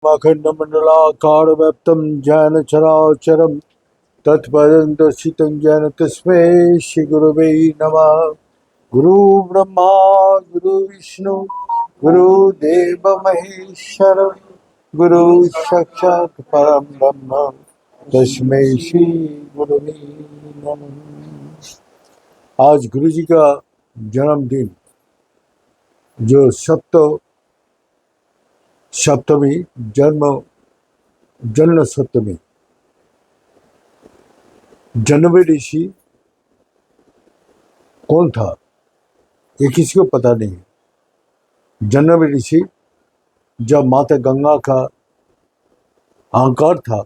अखण्डमण्डलाकारव्याप्तं येन चराचरं तत्पदं दर्शितं येन तस्मै श्रीगुरवे नमः। गुरुर्ब्रह्मा गुरुर्विष्णु गुरुदेव महेश्वर गुरु साक्षात् परम ब्रह्म तस्मै श्री गुरुवे नमः। आज गुरु जी का जन्मदिन जो सप्तमी जन्म सप्तमी। जनवरी ऋषि कौन था ये किसी को पता नहीं। जनवरी ऋषि जब माता गंगा का अहंकार था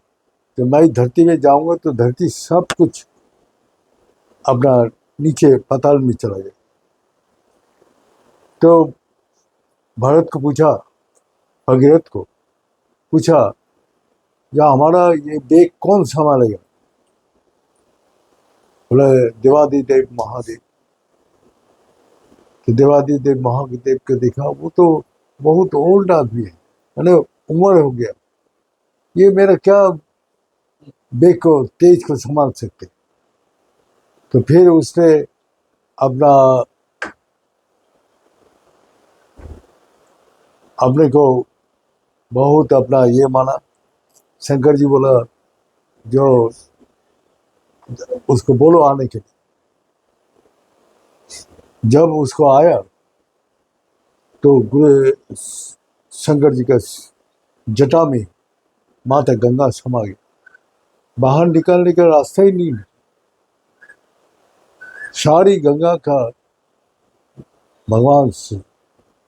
तो मैं धरती में जाऊंगा तो धरती सब कुछ अपना नीचे पाताल में चला गया। तो भरत को पूछा, भगीरथ को पूछा, या हमारा ये देह कौन संभालेगा? बोले देवादिदेव महादेव। तो देवादिदेव महादेव को देखा, वो तो बहुत ओल्ड आदमी है, मैंने उम्र हो गया, ये मेरा क्या बेग को तेज को संभाल सकते। तो फिर उसने अपने को बहुत अपना ये माना। शंकर जी बोला, जो उसको बोलो आने के लिए। जब उसको आया तो गुरु शंकर जी का जटा में माता गंगा समा गई, बाहर निकलने का रास्ता ही नहीं। सारी गंगा का भगवान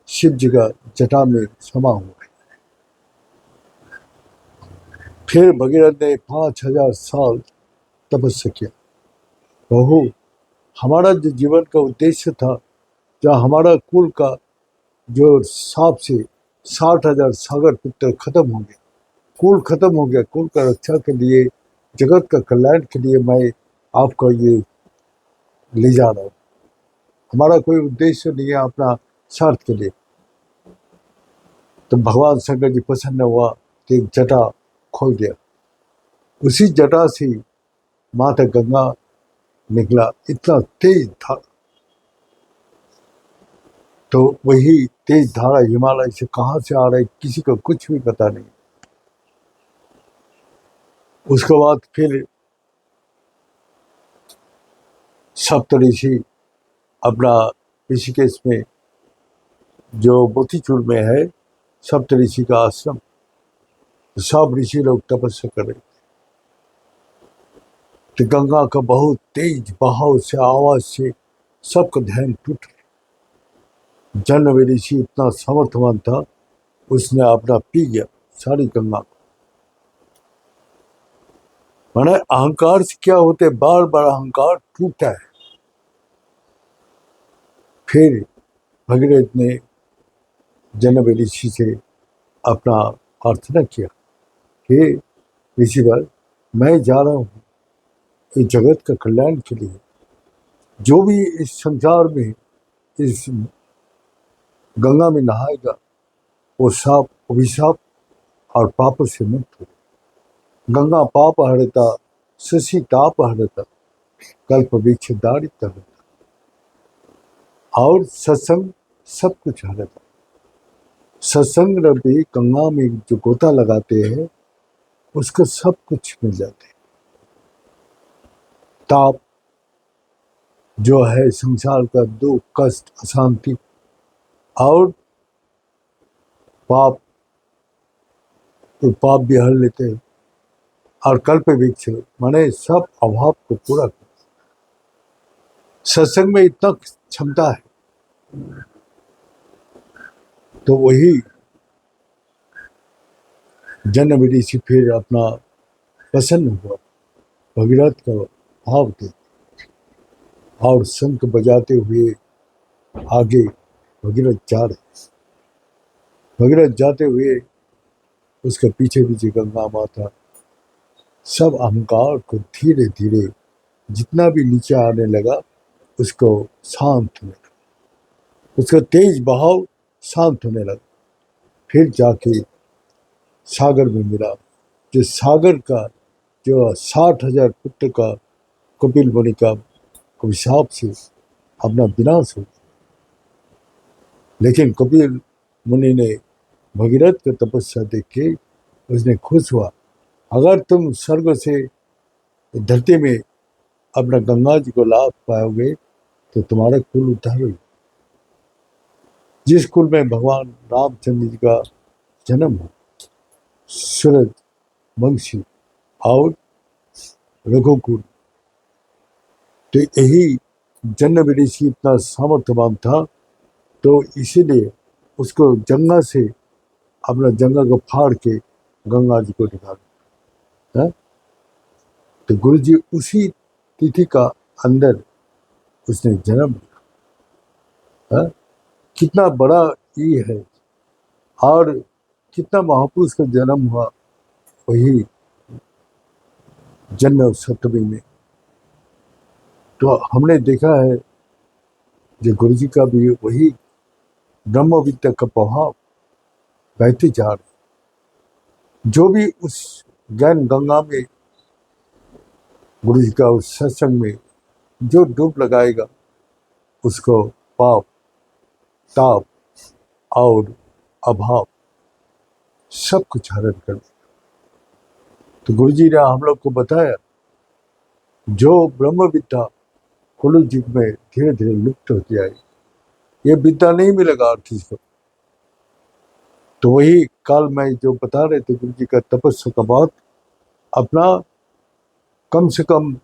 शिव जी का जटा में समा हुआ है। फिर भगीरथ ने 5000 साल तपस्या किया। बहु हमारा जो जीवन का उद्देश्य था, जो हमारा कुल का जो सांप से 60,000 सागर पुत्र खत्म हो गया, कुल खत्म हो गया। कुल का रक्षा के लिए, जगत का कल्याण के लिए मैं आपका ये ले जा रहा हूँ। हमारा कोई उद्देश्य नहीं है अपना स्वार्थ के लिए। तो भगवान शंकर जी प्रसन्न हुआ कि एक जटा खोल दिया। उसी जटा से माता गंगा निकला, इतना तेज था। तो वही तेज धारा हिमालय से कहाँ से आ रहा है किसी को कुछ भी पता नहीं। उसके बाद फिर सप्त ऋषि अपना ऋषिकेश में जो मोतीचूर में है सप्त ऋषि का आश्रम, सब ऋषि लोग तपस्या कर रहे थे। तो गंगा का बहुत तेज बहाव से, आवाज से सबका ध्यान टूट गया। जनवरी ऋषि इतना समर्थवान था, उसने अपना पी गया सारी गंगा को। माने अहंकार से क्या होते, बार बार अहंकार टूटता है। फिर भगीरथ ने जनवरी ऋषि से अपना प्रार्थना किया कि ऋषिवर, मैं जा रहा हूँ इस जगत का कल्याण के लिए। जो भी इस संसार में इस गंगा में नहाएगा वो साप अभिशाप और पाप से मुक्त हो। गंगा पाप हरता, शशि ताप हरता, कल्प वृक्ष दारित हरता, और सत्संग सब कुछ हरता। सत्संग भी गंगा में जो गोता लगाते हैं उसको सब कुछ मिल जाते हैं। ताप जो है संसार का दुख, कष्ट, अशांति, और पाप तो पाप भी हर लेते हैं। और कल्प वृक्ष माने सब अभाव को पूरा कर। सत्संग में इतना क्षमता है। तो वही जनवरी से फिर अपना प्रसन्न हुआ, भगीरथ का भाव थे, और शंख बजाते हुए आगे भगीरथ जा रहे। भगीरथ जाते हुए उसके पीछे पीछे गंगा माता सब अहंकार को धीरे धीरे जितना भी नीचे आने लगा उसको शांत होने लगा, उसका तेज बहाव शांत होने लगा। फिर जाके सागर में मिला। जो सागर का जो 60,000 पुत्र का कपिल मुनि का अभिशाप से अपना विनाश हो, लेकिन कपिल मुनि ने भगीरथ की तपस्या देख के उसने खुश हुआ। अगर तुम स्वर्ग से धरती में अपना गंगा जी को लाभ पाओगे तो तुम्हारा कुल उद्धार होगा। जिस कुल में भगवान रामचंद्र जी का जन्म हो, सूरज वंशी और रघुकुल, तो यही जन्म ऋषि इतना सामर्थ्यवान था, तो इसीलिए उसको जंगा से अपना जंगा को फाड़ के गंगा जी को निकाला। तो गुरु जी उसी तिथि का अंदर उसने जन्म लिया। कितना बड़ा ये है, और कितना महापुरुष का जन्म हुआ वही जन्म सप्तमी में। तो हमने देखा है जो गुरु जी का भी वही ब्रह्म विद्या का प्रभाव बहते जा रहा। जो भी उस ज्ञान गंगा में गुरु जी का उस सत्संग में जो डूब लगाएगा उसको पाप ताप और अभाव सब कुछ हरण कर देगा। तो गुरु जी ने हम लोग को बताया जो ब्रह्म विद्या कलयुग युग में धीरे धीरे लुप्त होती आई, ये विद्या नहीं मिलेगा और किसी को। तो वही काल में जो बता रहे थे गुरु जी का तपस्या का बाद अपना कम से कम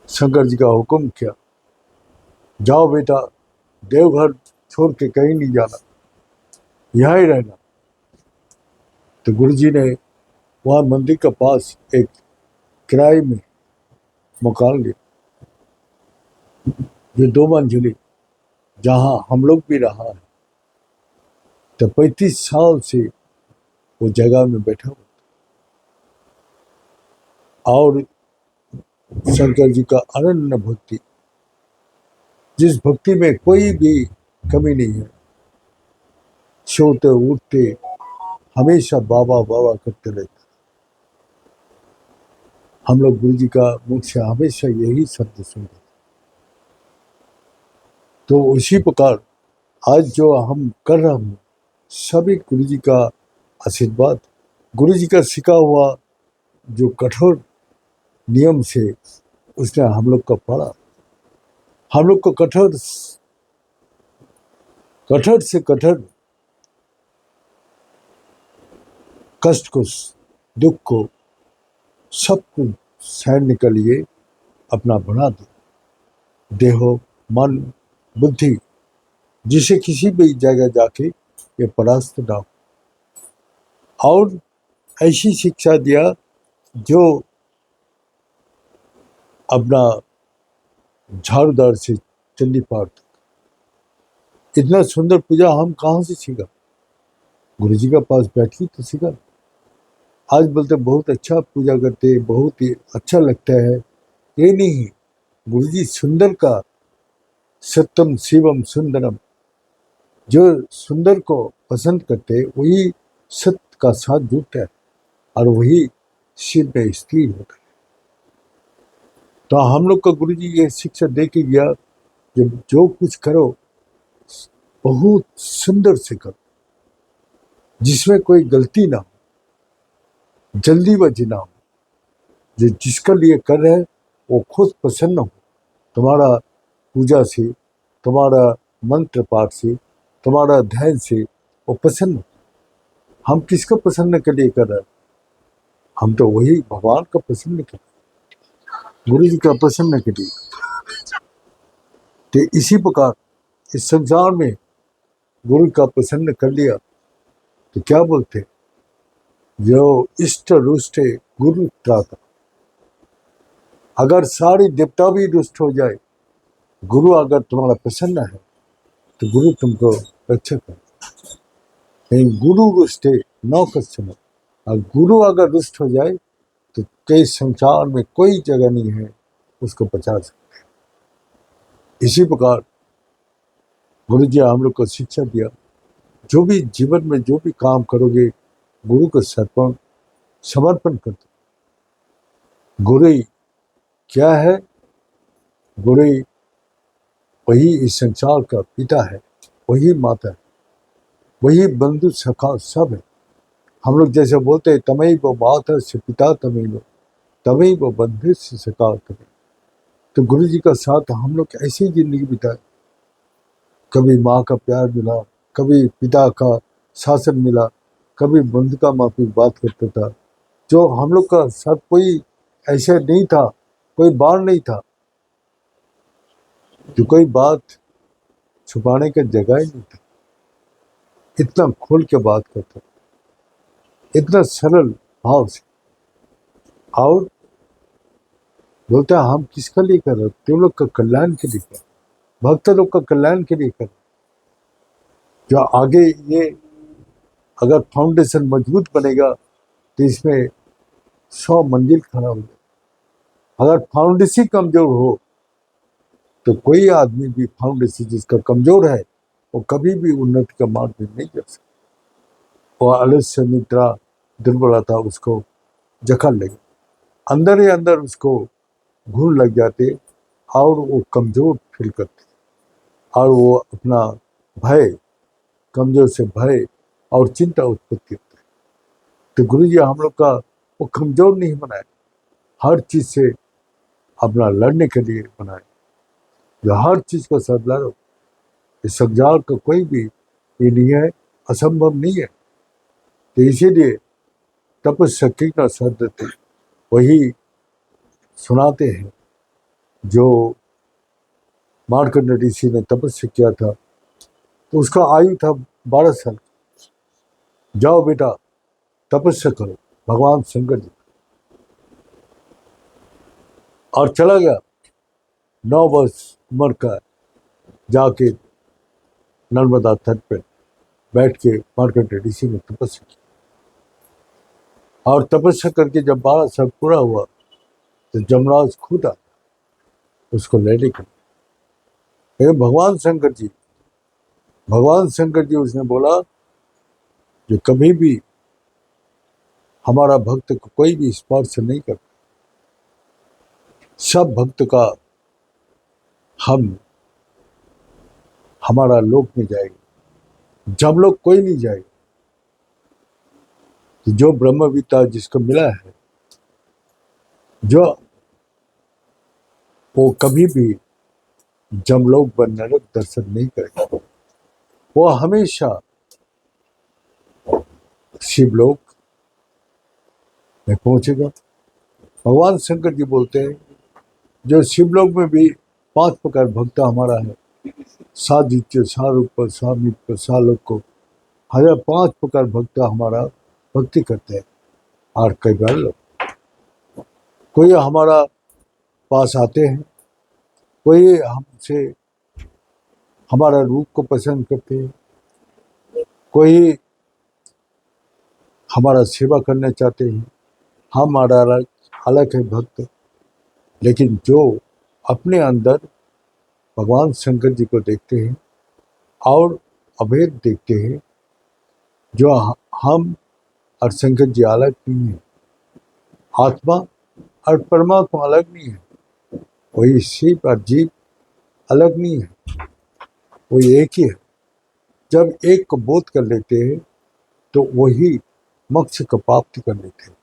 शंकर जी का हुक्म किया, जाओ बेटा देवघर छोड़ के कहीं नहीं जाना, यहाँ ही रहना। तो गुरु जी ने वहाँ मंदिर के पास एक किराए में मकान लिया, जो 2 मंजिली, जहाँ हम लोग भी रहा है। तो 35 साल से वो जगह में बैठा हुआ और शंकर जी का अनन्य भक्ति, जिस भक्ति में कोई भी कमी नहीं है, सोते उठते हमेशा बाबा बाबा करते रहते। हम लोग गुरु जी का मुख से हमेशा यही शब्द सुनते। तो उसी प्रकार आज जो हम कर रहे हैं सभी गुरु जी का आशीर्वाद, गुरु जी का सिखा हुआ जो कठोर नियम से उसने हम लोग का पढ़ा। हम लोग को कठोर से कठोर कष्ट को, दुख को, सब कुछ सहने के लिए अपना बना दो देहो मन बुद्धि, जिसे किसी भी जगह जाके ये परास्त ना हो। और ऐसी शिक्षा दिया जो अपना झाड़ूदार से चंडी पाठ तक। इतना सुंदर पूजा हम कहाँ से सीखा? गुरु जी के पास बैठी तो सीखा। आज बोलते बहुत अच्छा पूजा करते, बहुत ही अच्छा लगता है, ये नहीं। गुरु जी सुंदर का सत्यम शिवम सुंदरम, जो सुंदर को पसंद करते वही सत्य का साथ जुड़ता है और वही शिव में स्थिर होता है। तो हम लोग का गुरु जी ये शिक्षा दे के गया, जो कुछ करो बहुत सुंदर से करो, जिसमें कोई गलती ना हो, जल्दीबाजी ना हो। जो जिसका लिए कर रहे हैं वो खुद प्रसन्न हो तुम्हारा पूजा से, तुम्हारा मंत्र पाठ से, तुम्हारा ध्यान से, वो प्रसन्न हो। हम किसको प्रसन्न के लिए कर रहे हैं? हम तो वही भगवान का प्रसन्न कर, गुरु जी का प्रसन्न के लिए। तो इसी प्रकार इस संसार में गुरु का प्रसन्न कर लिया तो क्या बोलते, जो इष्ट रुष्ट गुरु त्राता। अगर सारी देवता भी रुष्ट हो जाए, गुरु अगर तुम्हारा प्रसन्न है तो गुरु तुमको रक्षा करे। लेकिन गुरु रुष्ट नौ कश्चन, और गुरु अगर रुष्ट हो जाए तो कई संसार में कोई जगह नहीं है उसको बचा सकते। इसी प्रकार गुरु जी हम लोग को शिक्षा दिया, जो भी जीवन में जो भी काम करोगे गुरु को समर्पण कर दो। गुरु क्या है? गुरु वही इस संसार का पिता है, वही माता है, वही बंधु सखा सब है। हम लोग जैसे बोलते हैं तमैव माता से पिता तमैव बंधु से सखा तमैव। तो गुरु जी का साथ हम लोग ऐसी जिंदगी बिताए। कभी माँ का प्यार मिला, कभी पिता का शासन मिला, कभी बंधु का माफिक बात करता था। जो हम लोग का साथ कोई ऐसे नहीं था, कोई बार नहीं था, जो कोई बात छुपाने का जगह ही नहीं था। इतना खोल के बात करता, इतना सरल भाव से। और बोलता है हम किसका लिए कर रहे हो? तुम लोग का कल्याण के लिए कर, भक्त लोग का कल्याण के लिए कर। जो आगे ये अगर फाउंडेशन मजबूत बनेगा तो इसमें 100 मंजिल खड़ा हो जाए। अगर फाउंडेशन कमजोर हो तो कोई आदमी भी, फाउंडेशन जिसका कमजोर है, वो कभी भी उन्नति का मार्ग में नहीं जा सकता। वो आलस्य निद्रा दुर्बलता उसको जकड़ लेगी, अंदर ही अंदर उसको घून लग जाते और वो कमजोर फील करते और वो अपना भय, कमजोर से भय और चिंता उत्पत्ति होती है। तो गुरु जी हम लोग का वो कमजोर नहीं बनाए, हर चीज से अपना लड़ने के लिए बनाए। जो हर चीज को साथ लड़ो, इस संसार का कोई भी ये नहीं है, असंभव नहीं है। तो इसीलिए तपस्या का शब्द थे वही सुनाते हैं। जो मार्कंड ऋषि ने तपस्या किया था तो उसका आयु था 12 साल। जाओ बेटा तपस्या करो, भगवान शंकर जी। और चला गया, 9 वर्ष उम्र का, जाके नर्मदा तट पर बैठ के मार्कंड ऋषि ने तपस्या की। और तपस्या करके जब 12 साल पूरा हुआ तो जमराज खुद आ उसको लेने के लिए। भगवान शंकर जी उसने बोला जो कभी भी हमारा भक्त को कोई भी स्पर्श नहीं करता, सब भक्त का हमारा लोक में जाएगा, जब लोग कोई नहीं जाएगा। तो जो ब्रह्मविद्या जिसको मिला है, जो वो कभी भी जमलोक व नरक दर्शन नहीं करेगा, वो हमेशा शिवलोक में पहुंचेगा। भगवान शंकर जी बोलते हैं जो शिवलोक में भी 5 प्रकार भक्त हमारा है, सादित्य, सारूप, सामिप्य, सालोक, 5 प्रकार भक्त हमारा भक्ति करते हैं। और कई बार लोग कोई हमारा पास आते हैं, कोई हमसे हमारा रूप को पसंद करते हैं, कोई हमारा सेवा करना चाहते हैं। हमारा अलग है भक्त। लेकिन जो अपने अंदर भगवान शंकर जी को देखते हैं और अभेद देखते हैं, जो हम और शंकर जी अलग नहीं है, आत्मा और परमात्मा अलग नहीं है, वही शिव और जीव अलग नहीं है, वही एक ही है। जब एक को बोध कर लेते हैं तो वही मोक्ष को प्राप्ति कर लेते हैं।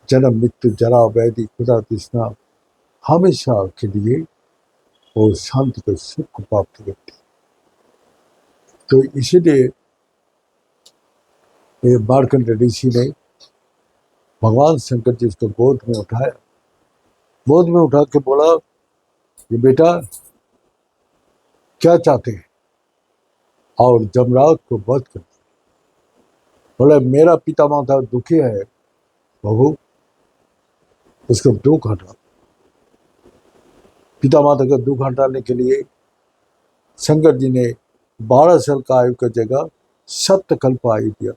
जन्म मृत्यु जरा व्याधि खुदा तृष्णा हमेशा के लिए वो शांति को, सुख को प्राप्त करते हैं। तो इसीलिए ये मार्कंड ऋषि ने भगवान शंकर जी उसको गोद में उठाया, गोद में उठा के बोला कि बेटा क्या चाहते हैं? और जमराज को वध कर दिया। बोला मेरा पिता माता दुखी है बहू, उसको दुख हटा। पिता माता का दुख हटाने के लिए शंकर जी ने 12 साल का आयु का जगह सप्तकल्प आयु दिया।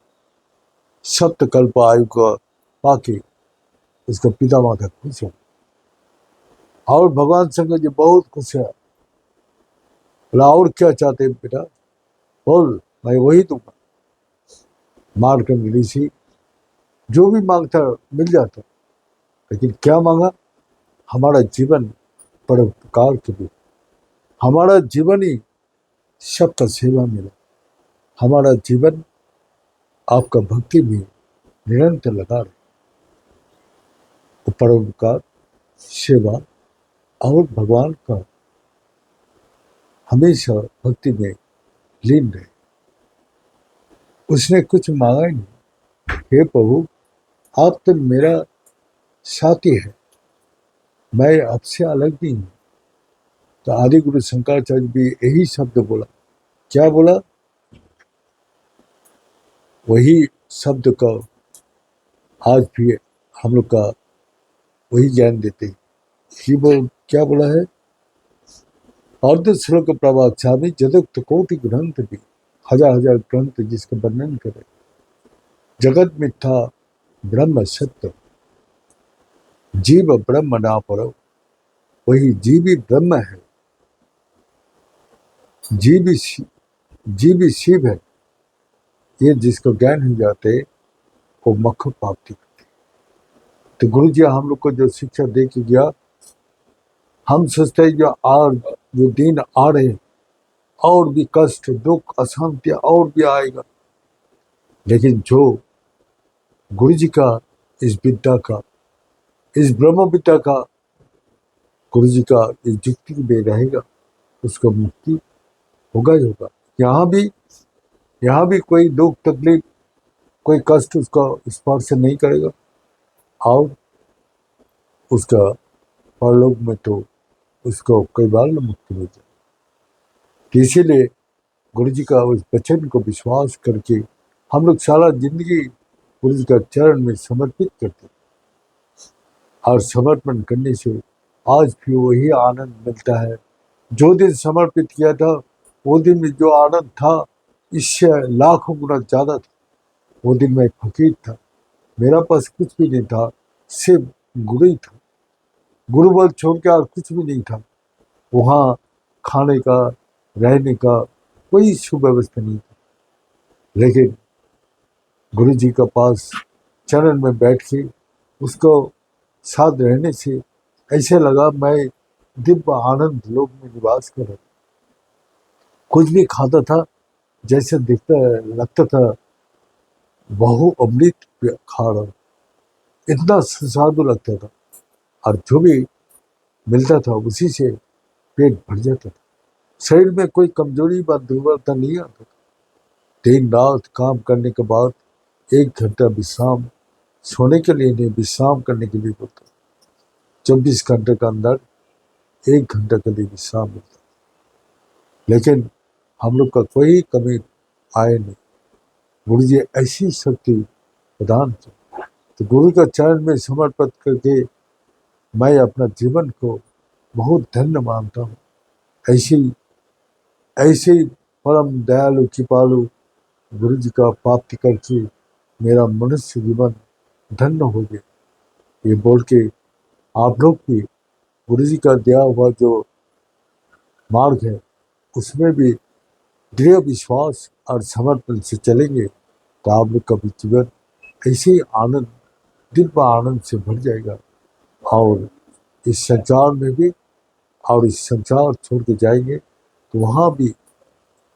सप्तकल्प आयु को पाके उसका पिता माता खुश हो और भगवान शंकर जी बहुत खुश है। बोला और क्या चाहते बेटा, बोल मैं वही दूंगा। मार्कंड ऋषि जो भी मांगता मिल जाता, लेकिन क्या मांगा? हमारा जीवन परोपकार के लिए, हमारा जीवन ही सबका सेवा मिला, हमारा जीवन आपका भक्ति में निरंतर लगा रहे। परोपकार, सेवा और भगवान का हमेशा भक्ति में लीन रहे। उसने कुछ मांगा ही नहीं। हे प्रभु, आप तो मेरा साथी है, मैं आपसे अलग नहीं हूँ। तो आदि गुरु शंकराचार्य भी यही शब्द बोला। क्या बोला? वही शब्द का आज भी हम लोग का वही ज्ञान देते हैं। क्या बोला है? अर्ध श्लोक प्रवक्ष्यामि जदुक्त कोटि ग्रंथ भी, हजार हजार ग्रंथ जिसका वर्णन करे। जगत मिथ्या ब्रह्म सत्य, जीव ब्रह्म ना परो। वही जीव ही ब्रह्म है, जीव ही शिव है। ये जिसको ज्ञान हो जाते वो मख प्राप्ति करते। तो गुरु जी हम लोग को जो शिक्षा दे के गया, हम सोचते हैं जो दिन आ रहे और भी कष्ट, दुख, अशांति और भी आएगा, लेकिन जो गुरु जी का इस विद्या का, इस ब्रह्म विद्या का, गुरु जी का इस युक्ति में रहेगा, उसको मुक्ति होगा ही होगा। यहाँ भी कोई दुख तकलीफ, कोई कष्ट उसका स्पर्श नहीं करेगा, और उसका परलोक में तो उसको कई बार मुक्ति मिल जाए। इसीलिए गुरु जी का उस वचन को विश्वास करके हम लोग सारा जिंदगी गुरु जी का चरण में समर्पित करते, और समर्पण करने से आज भी वही आनंद मिलता है। जो दिन समर्पित किया था, वो दिन में जो आनंद था, इससे लाखों गुना ज्यादा था। वो दिन मैं फकीर था, मेरा पास कुछ भी नहीं था, सिर्फ गुरु ही था। गुरु बल छोड़ के और कुछ भी नहीं था। वहाँ खाने का, रहने का कोई सुव्यवस्था नहीं था, लेकिन गुरु जी का पास चरण में बैठ के उसको साथ रहने से ऐसे लगा मैं दिव्य आनंद लोक में निवास कर रहा। कुछ भी खाता था, जैसे लगता था बहु अमृत खा रहा, इतना सुस्वादु लगता था। और जो भी मिलता था उसी से पेट भर जाता था। शरीर में कोई कमजोरी व दुर्बलता नहीं आता था। दिन रात काम करने के बाद 1 घंटा विश्राम, सोने के लिए नहीं, विश्राम करने के लिए बोलता। 24 घंटे के अंदर 1 घंटा के लिए विश्राम मिलता, लेकिन हम लोग का कोई कमी आए नहीं। गुरु जी ऐसी शक्ति प्रदान की। तो गुरु का चरण में समर्पित करके मैं अपना जीवन को बहुत धन्य मानता हूँ। ऐसे ही परम दयालु कृपालु गुरु जी का प्राप्ति करके मेरा मनुष्य जीवन धन्य हो गया। ये बोल के आप लोग भी गुरु जी का दिया हुआ जो मार्ग है उसमें भी दृढ़ विश्वास और समर्पण से चलेंगे तो आप लोग का भी जीवन ऐसे ही आनंद, दिव्य आनंद से भर जाएगा। और इस संसार में भी, और इस संसार छोड़ के जाएंगे तो वहाँ भी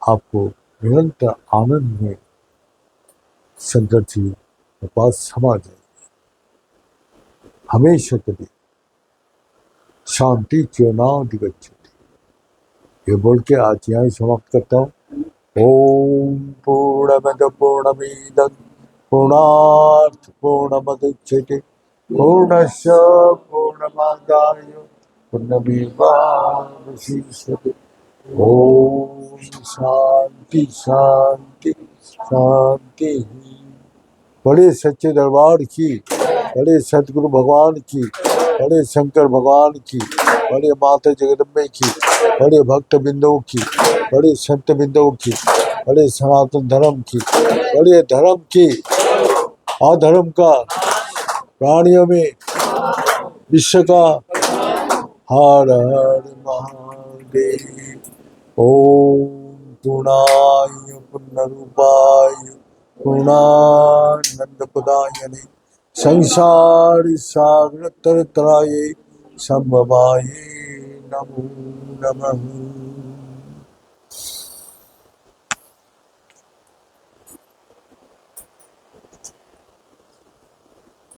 आपको निरंतर आनंद में शंकर जी के पास समा जाएंगे हमेशा के लिए। शांति च्योनाधिगच्छति। ये बोल के आज यहाँ समाप्त करता हूँ। ओम पूर्णमद पूर्णमिदं पूर्णात् पूर्णमुदच्यते पूर्णस्य पूर्णमादाय पूर्णमेवावशिष्यते। ओम शांति शांति शांति। बड़े सच्चे दरबार की, बड़े सतगुरु भगवान की, बड़े शंकर भगवान की, बड़े माता जगदम्बे की, बड़े भक्त बिंदुओं की, बड़े संत बिंदुओं की, बड़े सनातन धर्म की, बड़े धर्म की, अधर्म का, प्राणियों में विश्व का। हर हर महादेव। ओम पूर्णाय पूर्णरूपाय पूर्णानंद प्रदायने संसार सागर तरतराये संभवाये नमो नमः।